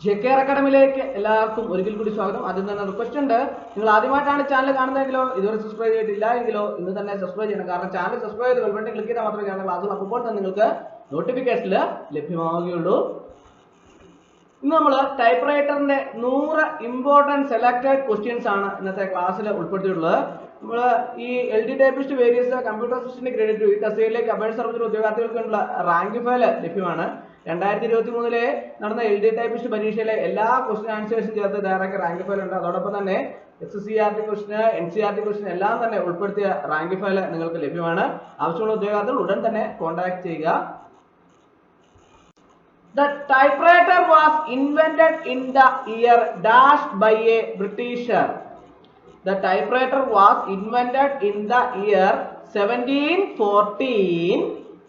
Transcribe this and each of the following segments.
JKR അക്കാഡമിയിലേക്ക് എല്ലാവർക്കും ഒരിക്കൽ കൂടി സ്വാഗതം. ആദ്യം തന്നെ റിക്വസ്റ്റ് ഉണ്ട്, നിങ്ങൾ ആദ്യമായിട്ടാണ് ചാനൽ കാണുന്നതെങ്കിലോ ഇതുവരെ സബ്സ്ക്രൈബ് ചെയ്തിട്ടില്ല എങ്കിലോ ഇന്ന് തന്നെ സബ്സ്ക്രൈബ് ചെയ്യണം. കാരണം ചാനൽ സബ്സ്ക്രൈബ് ചെയ്ത് ബെൽ ക്ലിക്ക് ചെയ്താൽ മാത്രമേ ചാനൽ ക്ലാസ്സുകൾ അപ്പോൾ തന്നെ നിങ്ങൾക്ക് നോട്ടിഫിക്കേഷനിൽ ലഭ്യമാവുകയുള്ളൂ. ഇന്ന് നമ്മൾ ടൈപ്പ് റൈറ്ററിന്റെ 100 ഇമ്പോർട്ടൻറ്റ് സെലക്ടഡ് ക്വസ്റ്റ്യൻസ് ആണ് ഇന്നത്തെ ക്ലാസ്സിൽ ഉൾപ്പെടുത്തിയിട്ടുള്ളത്. നമ്മൾ ഈ LD typist various computer assistant Gr.II ഈ തസ്തികയിലേക്ക് അപേക്ഷ സമർപ്പിച്ച ഉദ്യോഗാർത്ഥികൾക്കുള്ള റാങ്ക് ഫയൽ ലഭ്യമാണ്. 2023 നടന്ന LD ടൈപ്പിസ്റ്റ് പരീക്ഷയിലെ എല്ലാ ക്വസ്റ്റ്യൻ ആൻസേഴ്സും ചേർത്ത് തയ്യാറാക്കിയ റാങ്ക് ഫയൽ ഉണ്ട്. അതോടൊപ്പം തന്നെ SCRT ക്വസ്റ്റ്യൻ, NCRT ക്വസ്റ്റ്യൻ എല്ലാം തന്നെ ഉൾപ്പെടുത്തിയ റാങ്ക് ഫയൽ നിങ്ങൾക്ക് ലഭ്യമാണ്. ആവശ്യമുള്ള ഉദ്യോഗാർത്ഥികൾ ഉടൻ തന്നെ കോൺടാക്ട് ചെയ്യുക. The typewriter was invented in the year dash by a Britisher. The typewriter was invented in the year 1714.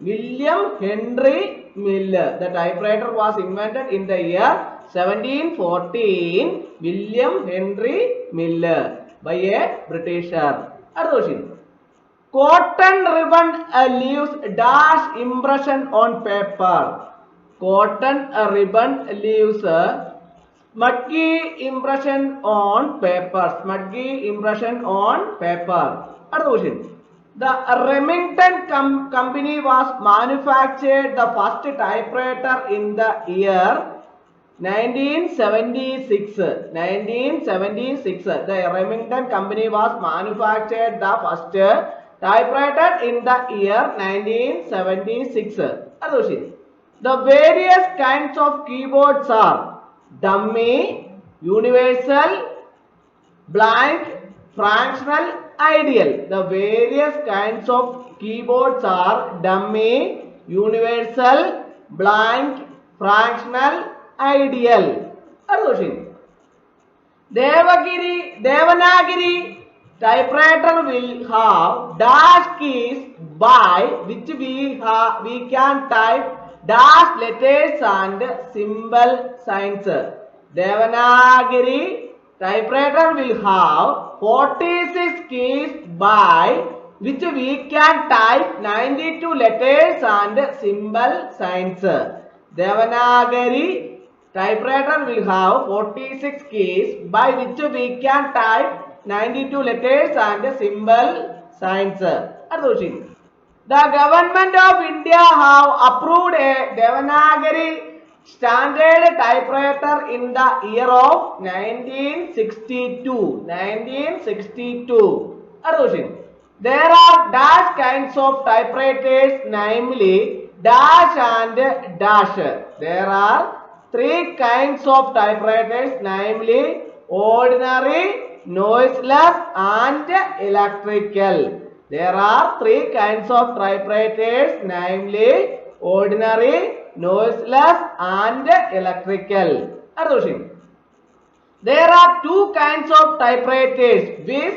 William Henry Miller. The typewriter was invented in the year 1714. William Henry Miller by a Britisher. Cotton ribbon leaves dash impression on paper. Cotton ribbon leaves smudgy impression on paper. Smudgy impression on paper. The Remington company was manufactured the first typewriter in the year 1976. 1976. The Remington company was manufactured the first typewriter in the year 1976. The various kinds of keyboards are dummy, universal, blank, fractional, ideal. The various kinds of keyboards are dummy, universal, blank, fractional, ideal. Devanagari typewriter will have dash keys by which we can type dash letters and symbol signs. Devanagari typewriter will have 46 keys by which we can type 92 letters and symbol signs. Devanagari typewriter will have 46 keys by which we can type 92 letters and symbol signs. The government of India have approved a Devanagari standard typewriter in the year of 1962. 1962. There are dash kinds of typewriters, namely dash and dash. There are 3 kinds of typewriters, namely ordinary, noiseless and electrical. There are 3 kinds of typewriters, namely ordinary, noiseless and electrical. There are 2 kinds of typewriters with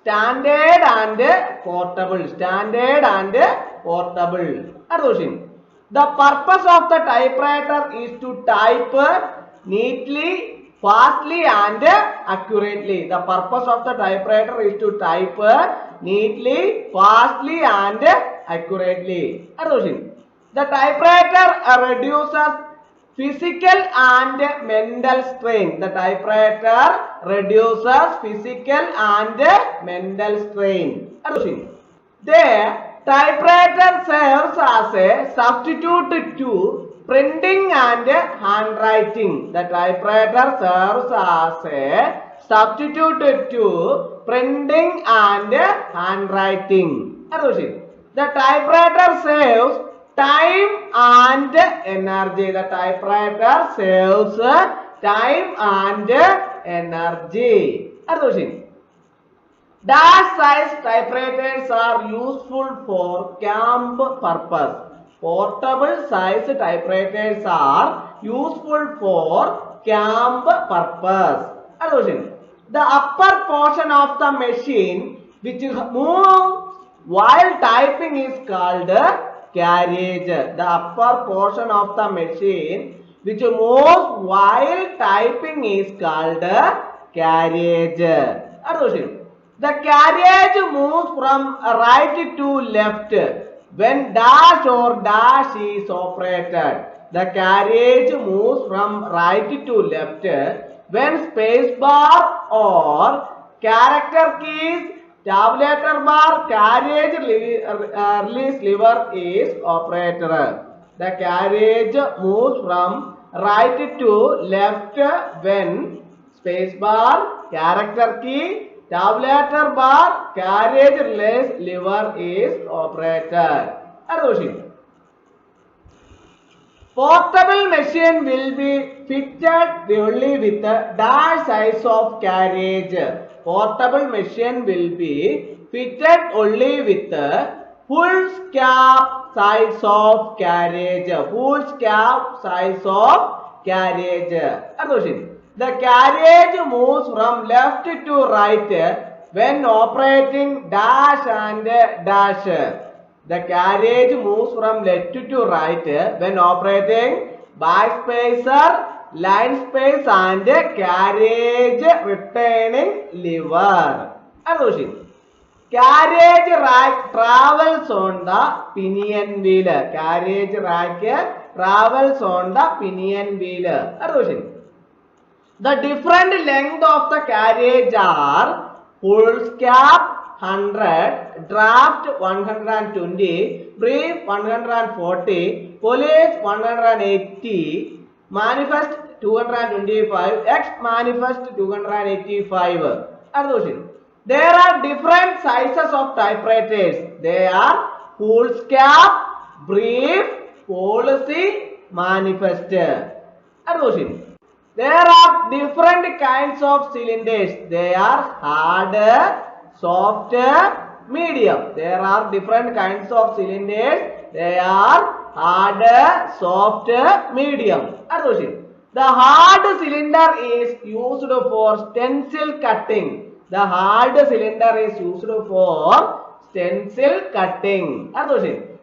standard and portable. Standard and portable. The purpose of the typewriter is to type neatly, fastly and accurately. The purpose of the typewriter is to type neatly, fastly and accurately. The typewriter reduces physical and mental strain. The typewriter reduces physical and mental strain. The typewriter serves as a substitute to printing and handwriting. The typewriter serves as a substitute to printing and handwriting. The typewriter saves time and energy. The typewriter saves time and energy. Dash size typewriters are useful for camp purpose. Portable size typewriters are useful for camp purpose. The upper portion of the machine which moves while typing is called carriage. The upper portion of the machine which moves while typing is called carriage. The carriage moves from right to left when dash or dash is operated. The carriage moves from right to left when space bar or character keys, tabulator bar, carriage release lever is operated. The carriage moves from right to left when space bar, character key, tabulator bar, carriage release lever is operated. Portable machine will be fitted only with a dash size of carriage. Portable machine will be fitted only with a full scap size of carriage. Full scap size of carriage. The carriage moves from left to right when operating dash and dash. The carriage moves from left to right when operating backspacer, line space and carriage returning lever. Carriage rack travels on the pinion wheel. Carriage rack travels on the pinion wheel. The different length of the carriage are full scap 100, draft 120, brief 140, police 180, manifest 225, ex manifest 285. There are different sizes of typewriters. They are full scap, brief, policy, manifest. There are different kinds of cylinders. They are hard, soft, medium. There are different kinds of cylinders. They are hard, soft, medium. The hard cylinder is used for stencil cutting. The hard cylinder is used for stencil cutting.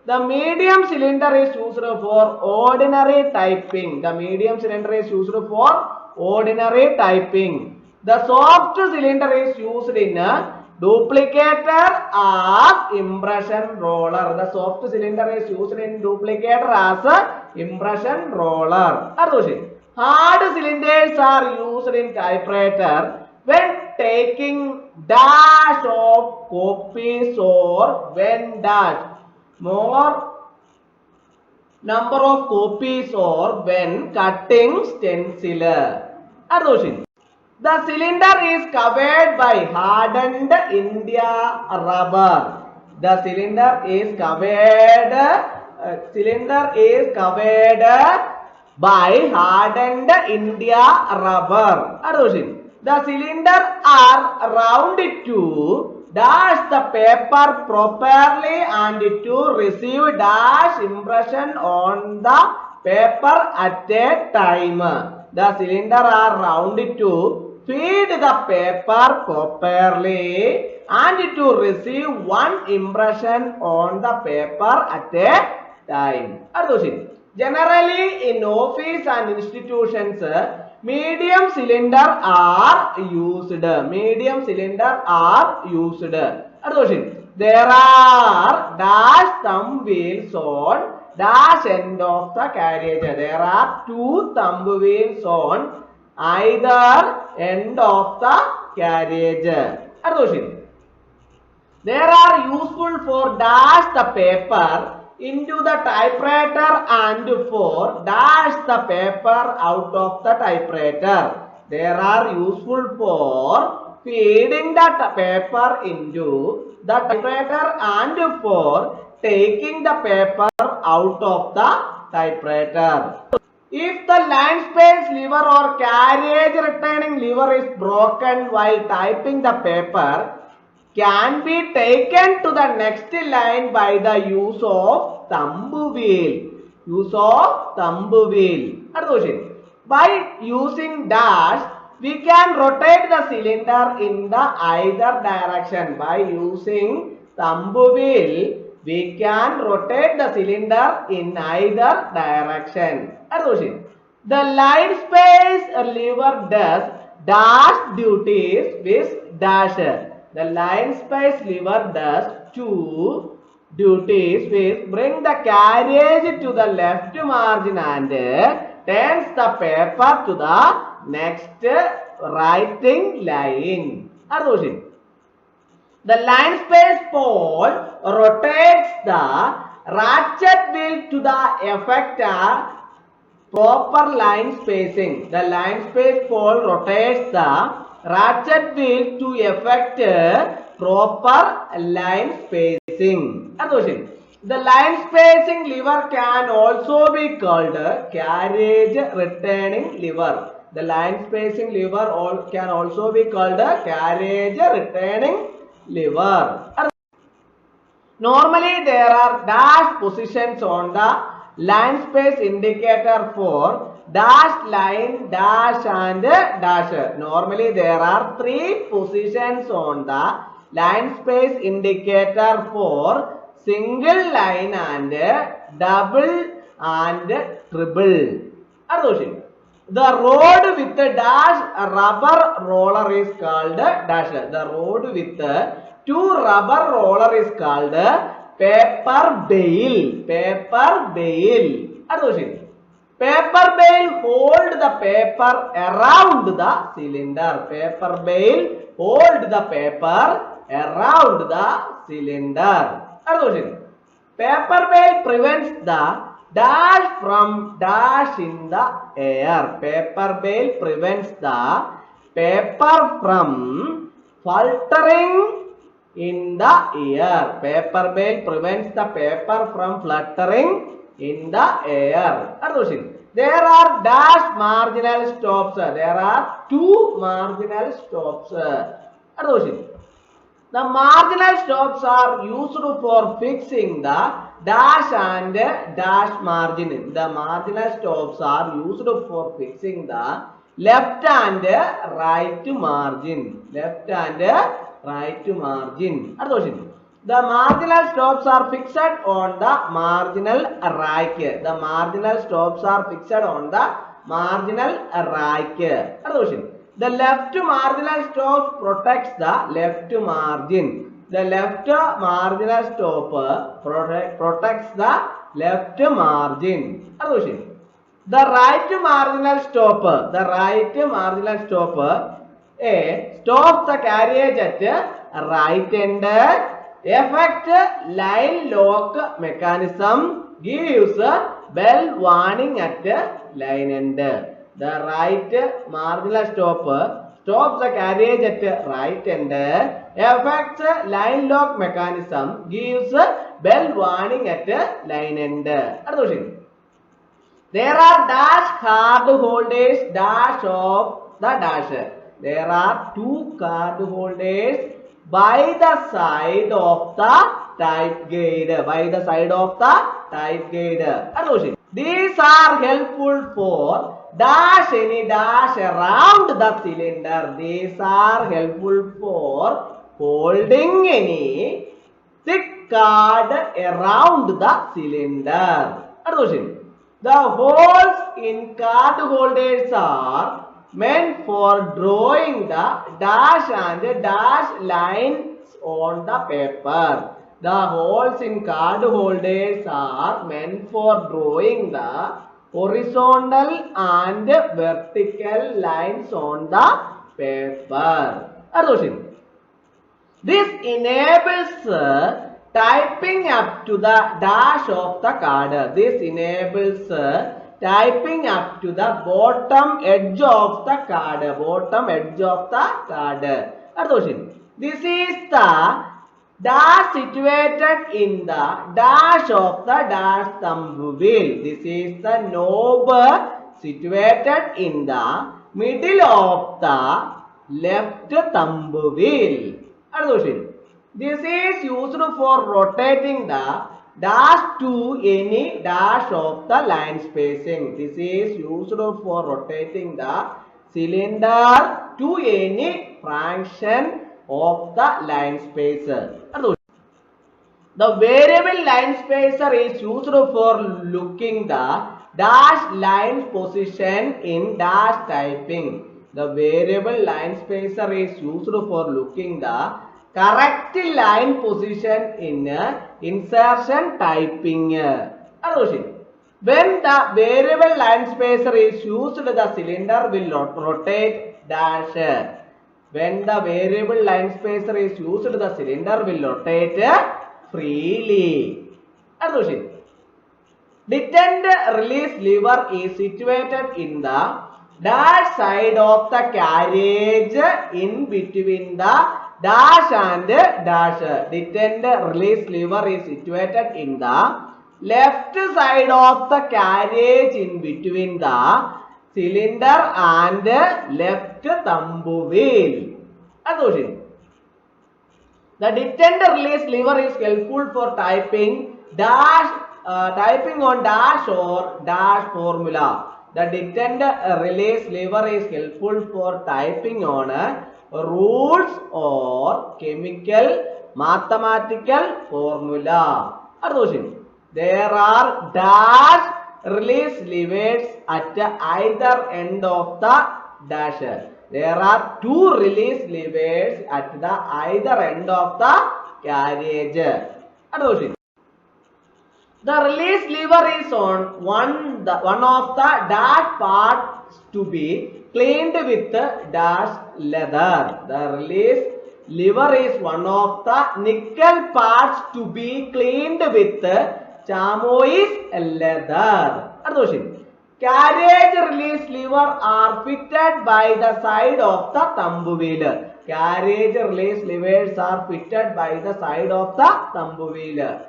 The medium cylinder is used for ordinary typing. The medium cylinder is used for ordinary typing. The soft cylinder is used in a duplicator as impression roller. The soft cylinder is used in duplicator as a impression roller. Hard cylinders are used in typewriter when taking dash of copies or when dash more number of copies or when cutting stencil. The cylinder is covered by hardened India rubber. The cylinder is covered by hardened India rubber. The cylinder are rounded to dash the paper properly and to receive dash impression on the paper at a time. The cylinder are rounded to feed the paper properly and to receive one impression on the paper at a time. Generally in office and institutions, medium cylinder are used. Medium cylinder are used. There are dash thumb wheels on dash end of the carriage. There are two thumb wheels on either end of the carriage. They are useful for dash the paper into the typewriter and for dash the paper out of the typewriter. They are useful for feeding the paper into the typewriter and for taking the paper out of the typewriter. If the line space lever or carriage returning lever is broken while typing the paper, can be taken to the next line by the use of thumb wheel. Use of thumb wheel. By using dash, we can rotate the cylinder in the either direction. By using thumb wheel, we can rotate the cylinder in either direction. The line space lever does dash duties with dasher. The line space lever does two duties is bring the carriage to the left margin and turns the paper to the next writing line. അടുത്ത question. The line space pole rotates the ratchet wheel to the effect proper line spacing. The line space pole rotates the ratchet wheel to effect proper line spacing. Another question. The line spacing lever can also be called carriage returning lever. The line spacing lever can also be called carriage returning lever. Normally there are dash positions on the line space indicator for dash line, dash and dash. Normally there are 3 positions on the line space indicator for single line and double and triple. Other question. The rod with the dash rubber roller is called dash. The rod with 2 rubber roller is called paper bale. Paper bale. Other question. Paper bale hold the paper around the cylinder. Paper bale hold the paper around the cylinder. Other question. Paper bale prevents the dash from dash in the air. Paper bale prevents the paper from fluttering in the air. Paper bale prevents the paper from fluttering in the air. Another question. There are dash marginal stops. There are 2 marginal stops. Another question. The marginal stops are used for fixing the dash and dash margin. The marginal stops are used for fixing the left and right margin. Left and right margin. Another question. The marginal stops are fixed on the marginal rack. The marginal stops are fixed on the marginal rack. Another question. The left marginal stop protects the left margin. The left marginal stop protects the left margin. Another question. The right marginal stop. The right marginal stop stops the carriage at right end. Effect line lock mechanism gives bell warning at line end. The right marginal stop stops the carriage at right end. Effects line lock mechanism gives bell warning at line end. Another question. There are dash card holders dash of the dash. There are 2 card holders by the side of the type guide. By the side of the type guide. Another question. These are helpful for dash any dash around the cylinder. These are helpful for holding any thick card around the cylinder. Another question. The holes in card holders are meant for drawing the dash and dash lines on the paper. The holes in card holders are meant for drawing the horizontal and vertical lines on the paper. Another question. This enables typing up to the dash of the card. This enables typing up to the bottom edge of the card. Bottom edge of the card. Another question. This is the dash situated in the dash of the dash thumb wheel. This is the knob situated in the middle of the left thumb wheel. Another question. This is used for rotating the dash to any dash of the line spacing. This is used for rotating the cylinder to any fraction of the line spacer. The variable line spacer is used for looking the dash line position in dash typing. The variable line spacer is used for looking the correct line position in insertion typing. Other question. When the variable line spacer is used, the cylinder will rotate dash. When the variable line spacer is used, the cylinder will rotate freely. Other question. Detent release lever is situated in the dash side of the carriage in between the dash and dash. Detent release lever is situated in the left side of the carriage in between the cylinder and left thumb wheel. The detent release lever is helpful for typing typing on dash or dash formula. The detent release lever is helpful for typing on rules or chemical mathematical formula. There are dash release levers at either end of the dash. There are two release levers at the either end of the carriage. The release lever is on one of the dash parts to be cleaned with dash leather. The release lever is one of the nickel parts to be cleaned with chamois leather. Carriage release lever are fitted by the side of the thumb wheel. Carriage release levers are fitted by the side of the thumb wheel.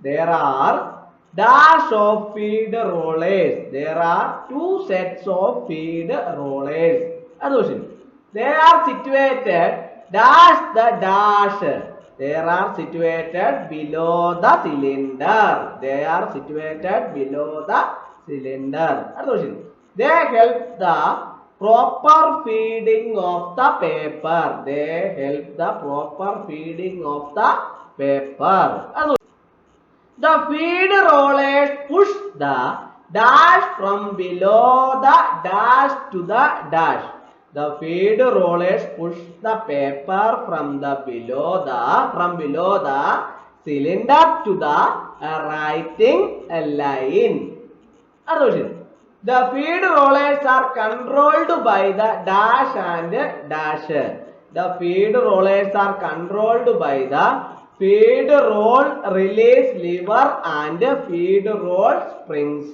There are dash of feed rollers. There are two sets of feed rollers. They are situated dash the dash. They are situated below the cylinder. They are situated below the cylinder. They help the proper feeding of the paper. They help the proper feeding of the paper. The feed rollers push the dash from below the dash to the dash. The feed rollers push the paper from below the cylinder to the writing line. The feed rollers are controlled by the dash and dash. The feed rollers are controlled by the feed roll release lever and feed roll springs.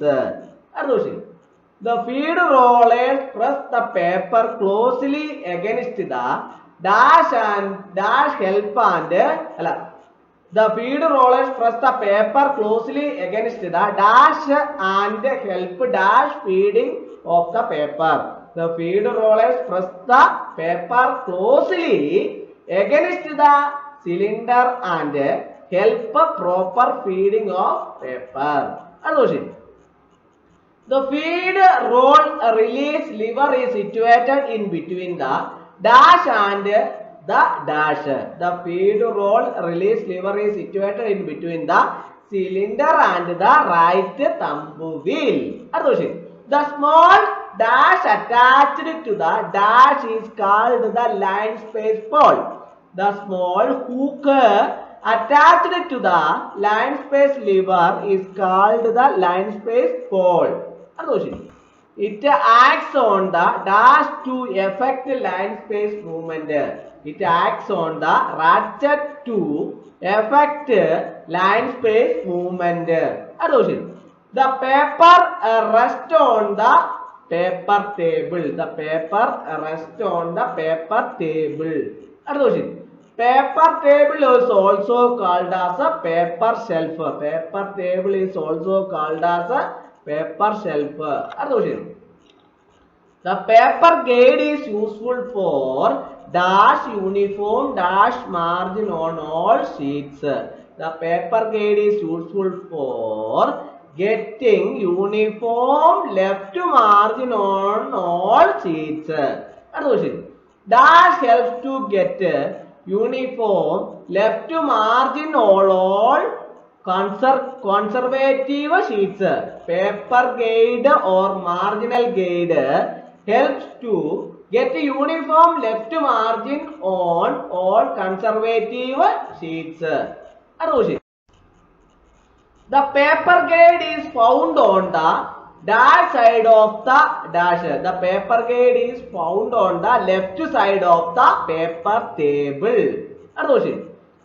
The feed rollers press the paper closely against the dash and dash help and the feed rollers press the paper closely against the dash and help dash feeding of the paper. The feed rollers press the paper closely against the cylinder and help proper feeding of paper. The feed roll release lever is situated in between the dash and the dash. The feed roll release lever is situated in between the cylinder and the right thumb wheel. The small dash attached to the dash is called the line space pole. The small hook attached to the line space lever is called the line space pole. It acts on the dash to effect line space movement. It acts on the ratchet to effect line space movement. The paper rests on the paper table. The paper rests on the paper table. Paper table is also called as a paper shelf. Paper table is also called as a paper shelf. The paper guide is useful for dash uniform dash margin on all sheets. The paper guide is useful for getting uniform left margin on all sheets. Dash helps to get uniform left margin on all conservative sheets. Paper guide or marginal guide helps to Get uniform left margin on all conservative sheets. The paper guide is found on the dash side of the dash. The paper guide is found on the left side of the paper table.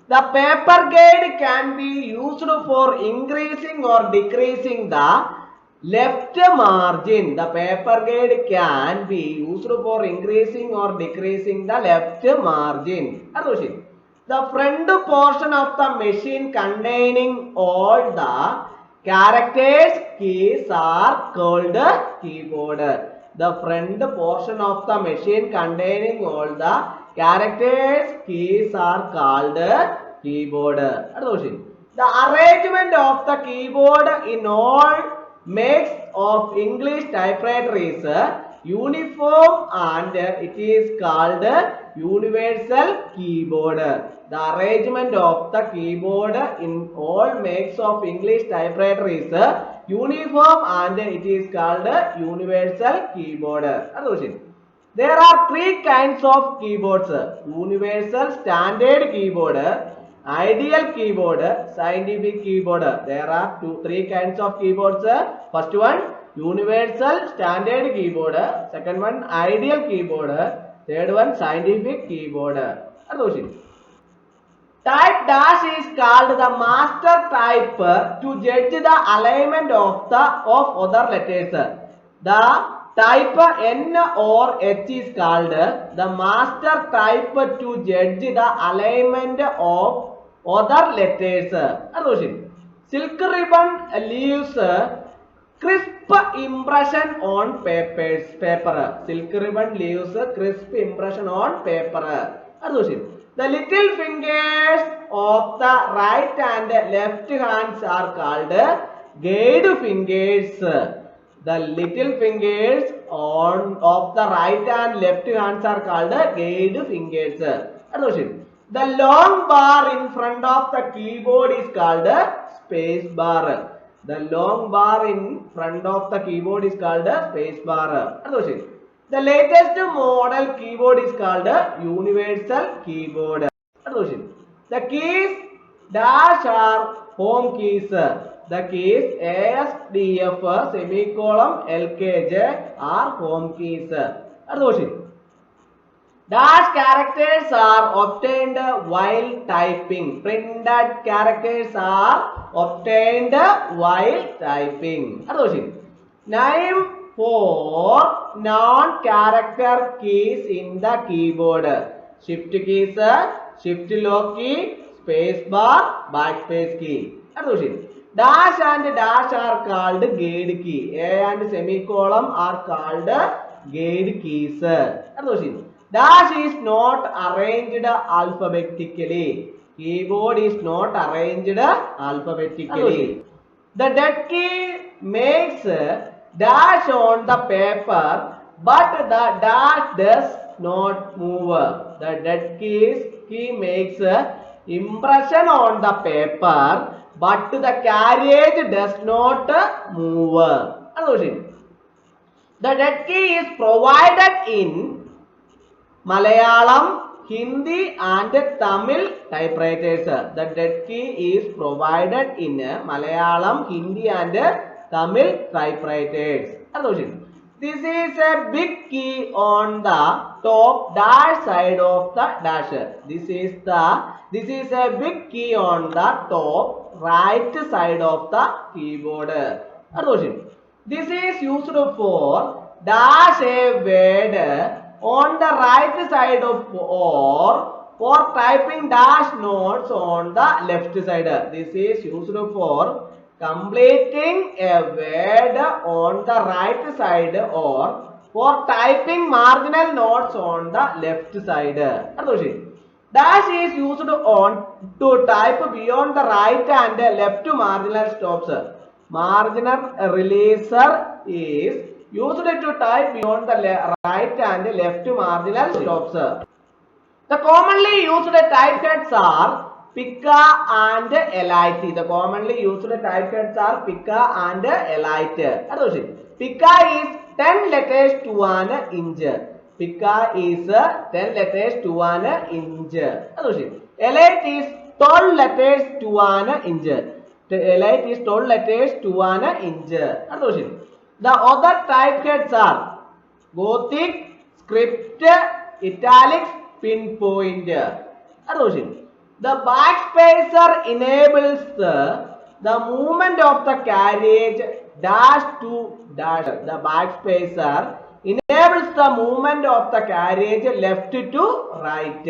The paper guide can be used for increasing or decreasing the left margin. The paper guide can be used for increasing or decreasing the left margin. The front portion of the machine containing all the characters keys are called keyboard. The front portion of the machine containing all the characters keys are called keyboard. The arrangement of the keyboard in all makes of English typewriter is uniform and it is called universal keyboard. The arrangement of the keyboard in all makes of English typewriter is uniform and it is called universal keyboard. There are three kinds of keyboards: universal standard keyboard, ideal keyboard, scientific keyboard. There are three kinds of keyboards. First one, universal standard keyboard. Second one, ideal keyboard. Third one, scientific keyboard. Type dash is called the master type to judge the alignment of other letters. The type N or H is called the master type to judge the alignment of other letters. Silk ribbon leaves crisp impression on paper. Silk ribbon leaves crisp impression on paper. The little fingers of the right and left hands are called guide fingers. The little fingers of the right and left hands are called guide fingers. The long bar in front of the keyboard is called space bar. The long bar in front of the keyboard is called space bar. The latest model keyboard is called universal keyboard. The keys dash are home keys. The keys ASDF semicolon LKJ are home keys. Dash characters are obtained while typing. Printed characters are obtained while typing. Name 4 non-character keys in the keyboard. Shift keys, shift lock key, space bar, backspace key. Dash and dash are called guide key. A and semicolon are called guide keys. Dash is not arranged alphabetically. Keyboard is not arranged alphabetically. The dead key makes dash on the paper, but the dash does not move. The dead key makes impression on the paper, but the carriage does not move. The dead key is provided in Malayalam, Hindi and Tamil typewriters. The dead key is provided in Malayalam, Hindi and Tamil typewriters. This is a big key on the top dash side of the dash. This is a big key on the top right side of the keyboard. This is used for dash a word on the right side of or for typing dash notes on the left side. This is used for completing a word on the right side or for typing marginal notes on the left side. Dash is used to type beyond the right and left marginal stops. Marginal releaser is used to type beyond the right and left marginal stops. The commonly used typeheads are Pica and Elite. The commonly used typeheads are Pica and Elite. Pica is 10 letters to an inch. Pica is 10 letters to an inch. Elite is 12 letters to an inch. Elite is 12 letters to an inch. The other type heads are Gothic, Script, Italics, Pinpoint. The backspacer enables the movement of the carriage dash to dash. The backspacer enables the movement of the carriage left to right.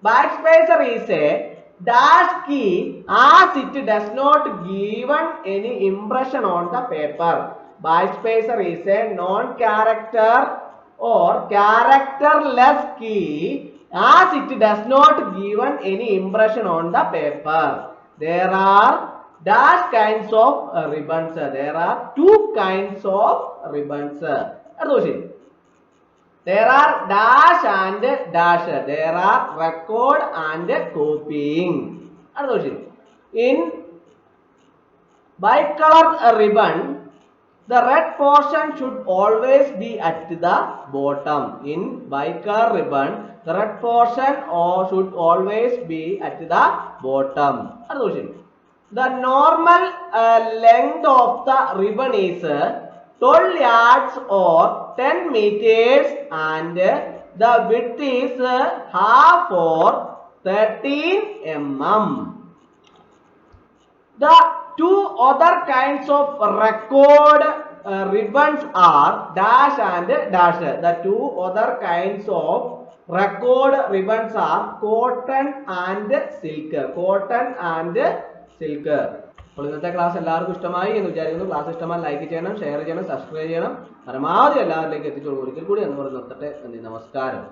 Backspacer is a dash key as it does not give any impression on the paper. Backspacer is a non-character or characterless key as it does not give any impression on the paper. There are dash kinds of ribbons. There are two kinds of ribbons. There are dash and dash. There are record and copying. In bicolor ribbon, the red portion should always be at the bottom. In bicolor ribbon, the red portion should always be at the bottom. The normal length of the ribbon is 12 yards or 10 meters and the width is half or 13 mm. The two other kinds of record ribbons are dash and dash. The two other kinds of record ribbons are cotton and silk. Cotton and silk. അപ്പോൾ ഇന്നത്തെ class എല്ലാവർക്കും ഇഷ്ടമായി എന്ന് വിചാരിക്കുന്നു. Class ഇഷ്ടമായി like ചെയ്യണം, share ചെയ്യണം, subscribe ചെയ്യണം. പരമാവധി എല്ലാവരിലേക്ക് എത്തിച്ചോളൂ. ഒരിക്കൽ കൂടി എന്ന് പറഞ്ഞ് നിർത്തട്ടെ. നന്ദി, നമസ്കാരം.